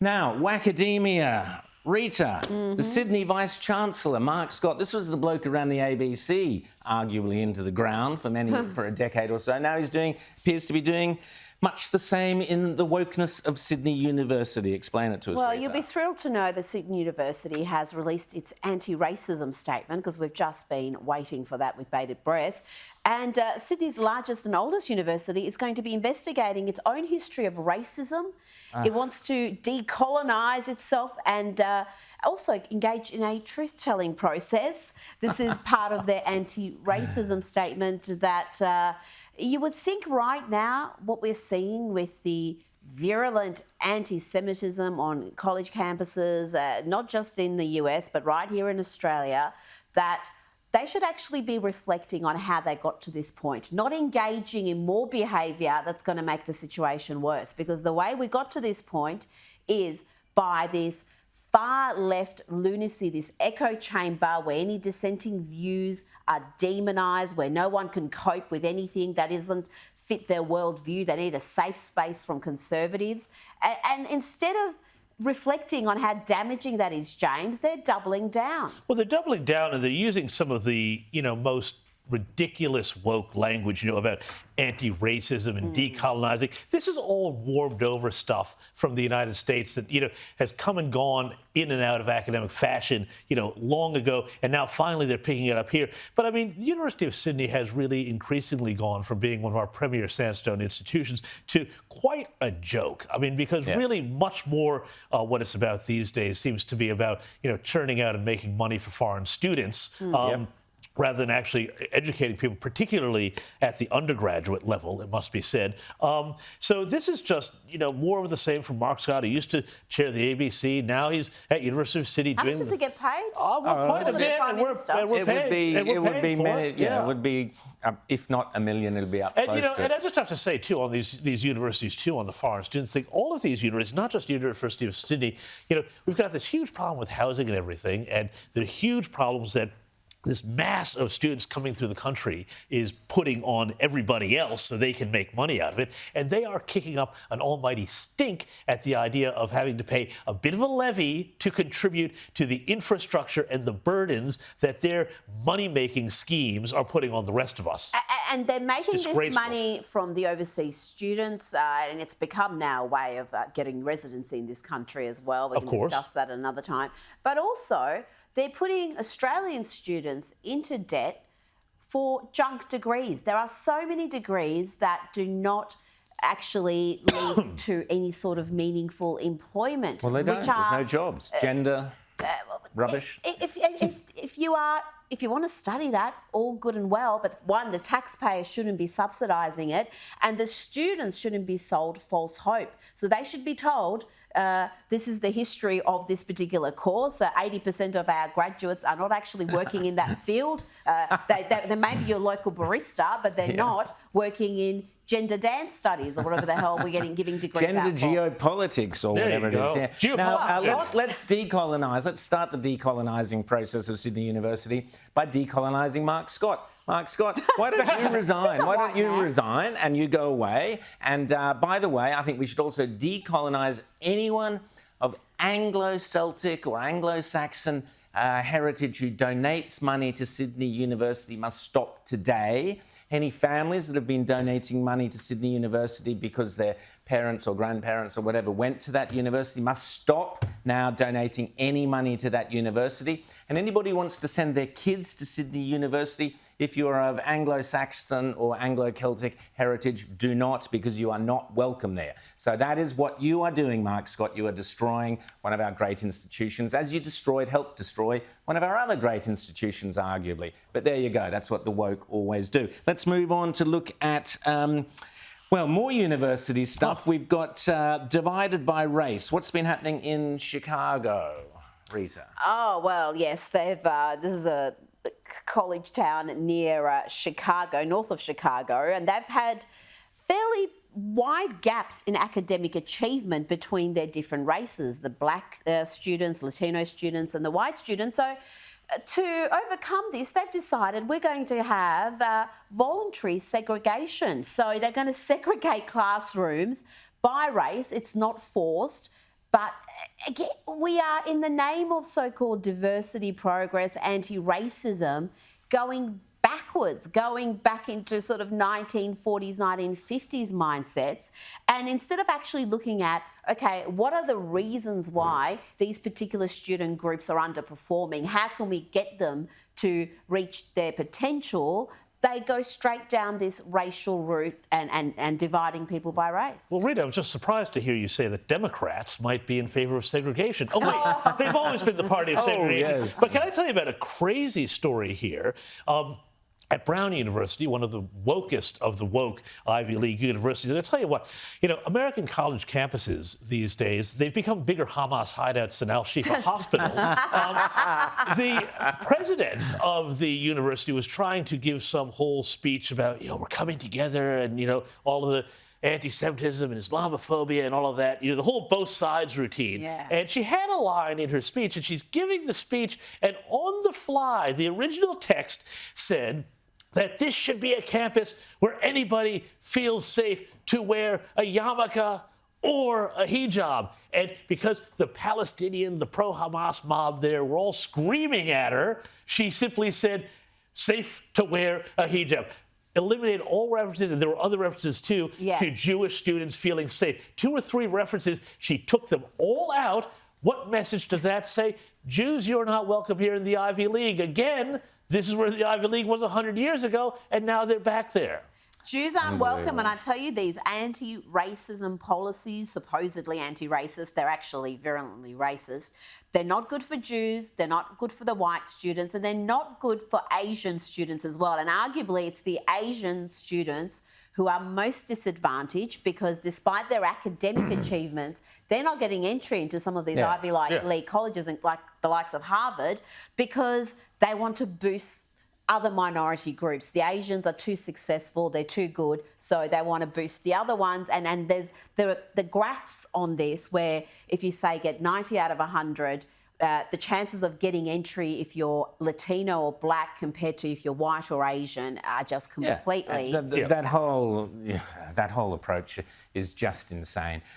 Now, Wacademia. Rita, the Sydney Vice-Chancellor, Mark Scott, this was the bloke around the ABC, arguably into the ground for a decade or so. Now appears to be doing much the same in the wokeness of Sydney University. Explain it to us, Well, Rita. you'll be thrilled to know that Sydney University has released its anti-racism statement, because we've just been waiting for that with bated breath. And Sydney's largest and oldest university is going to be investigating its own history of racism. It wants to decolonise itself and also engage in a truth-telling process. This is part of their anti-racism statement that you would think right now what we're seeing with the virulent anti-Semitism on college campuses, not just in the US, but right here in Australia, that they should actually be reflecting on how they got to this point, not engaging in more behaviour that's going to make the situation worse. Because the way we got to this point is by this far left lunacy, this echo chamber where any dissenting views are demonised, where no one can cope with anything that isn't fit their worldview. They need a safe space from conservatives. And instead of reflecting on how damaging that is, James, they're doubling down. Well, they're doubling down and they're using some of the, most ridiculous woke language, about anti-racism and decolonizing. This is all warmed over stuff from the United States that, has come and gone in and out of academic fashion, long ago. And now finally they're picking it up here. But I mean, the University of Sydney has really increasingly gone from being one of our premier sandstone institutions to quite a joke. I mean, because really much more what it's about these days seems to be about, churning out and making money for foreign students. Rather than actually educating people, particularly at the undergraduate level, it must be said. So this is just, more of the same from Mark Scott. He used to chair the ABC. Now he's at University of Sydney doing... How much does he get paid? Quite a bit, and we're paying. It would be, if not $1 million, it'll be up close to... And I just have to say, too, on these universities, too, on the foreign students thing, all of these universities, not just University of Sydney, we've got this huge problem with housing and everything, and there are huge problems that this mass of students coming through the country is putting on everybody else so they can make money out of it. And they are kicking up an almighty stink at the idea of having to pay a bit of a levy to contribute to the infrastructure and the burdens that their money-making schemes are putting on the rest of us. And they're making this money from the overseas students, and it's become now a way of getting residency in this country as well. We can discuss that another time. But also, they're putting Australian students into debt for junk degrees. There are so many degrees that do not actually lead to any sort of meaningful employment. Well, they don't. There's no jobs. Gender, rubbish. If you want to study that, all good and well, but one, the taxpayer shouldn't be subsidising it, and the students shouldn't be sold false hope. So they should be told, this is the history of this particular course. 80% of our graduates are not actually working in that field. They may be your local barista, but they're not working in gender dance studies or whatever the hell we're giving degrees gender out for. Geopolitics or whatever it is. Yeah. Now, let's decolonise. Let's start the decolonising process of Sydney University by decolonising Mark Scott. Mark Scott, why don't you resign? Why don't you resign and you go away? And by the way, I think we should also decolonise anyone of Anglo-Celtic or Anglo-Saxon heritage who donates money to Sydney University must stop today. Any families that have been donating money to Sydney University because their parents or grandparents or whatever went to that university must stop now donating any money to that university. And anybody who wants to send their kids to Sydney University, if you are of Anglo-Saxon or Anglo-Celtic heritage, do not, because you are not welcome there. So that is what you are doing, Mark Scott. You are destroying one of our great institutions, as you helped destroy one of our other great institutions, arguably. But there you go. That's what the woke always do. Let's move on to look at... more university stuff. We've got divided by race. What's been happening in Chicago, Rita? Oh, well, yes. This is a college town near Chicago, north of Chicago, and they've had fairly wide gaps in academic achievement between their different races, the black students, Latino students, and the white students. So to overcome this, they've decided we're going to have voluntary segregation. So they're going to segregate classrooms by race. It's not forced. But again, we are, in the name of so-called diversity, progress, anti-racism, going backwards, going back into sort of 1940s, 1950s mindsets. And instead of actually looking at, okay, what are the reasons why these particular student groups are underperforming? How can we get them to reach their potential? They go straight down this racial route and dividing people by race. Well, Rita, I was just surprised to hear you say that Democrats might be in favor of segregation. Oh, wait, they've always been the party of segregation. Yes. But can I tell you about a crazy story here? At Brown University, one of the wokest of the woke Ivy League universities, and I tell you what, American college campuses these days, they've become bigger Hamas hideouts than Al-Shifa Hospital. The president of the university was trying to give some whole speech about, we're coming together and, all of the anti-Semitism and Islamophobia and all of that, the whole both sides routine. Yeah. And she had a line in her speech, and she's giving the speech, and on the fly, the original text said that this should be a campus where anybody feels safe to wear a yarmulke or a hijab. And because the Palestinian, the pro-Hamas mob there were all screaming at her, she simply said, safe to wear a hijab. Eliminated all references, and there were other references too, yes, to Jewish students feeling safe. 2 or 3 references, she took them all out. What message does that say? Jews, you're not welcome here in the Ivy League. Again, this is where the Ivy League was 100 years ago, and now they're back there. Jews aren't welcome, and I tell you, these anti-racism policies, supposedly anti-racist, they're actually virulently racist. They're not good for Jews, they're not good for the white students, and they're not good for Asian students as well. And arguably, it's the Asian students who are most disadvantaged because despite their academic achievements, they're not getting entry into some of these Ivy League colleges, like the likes of Harvard, because they want to boost other minority groups. The Asians are too successful, they're too good, so they want to boost the other ones. And there's the graphs on this where if you say get 90 out of 100, the chances of getting entry if you're Latino or black compared to if you're white or Asian are just completely... That whole approach is just insane.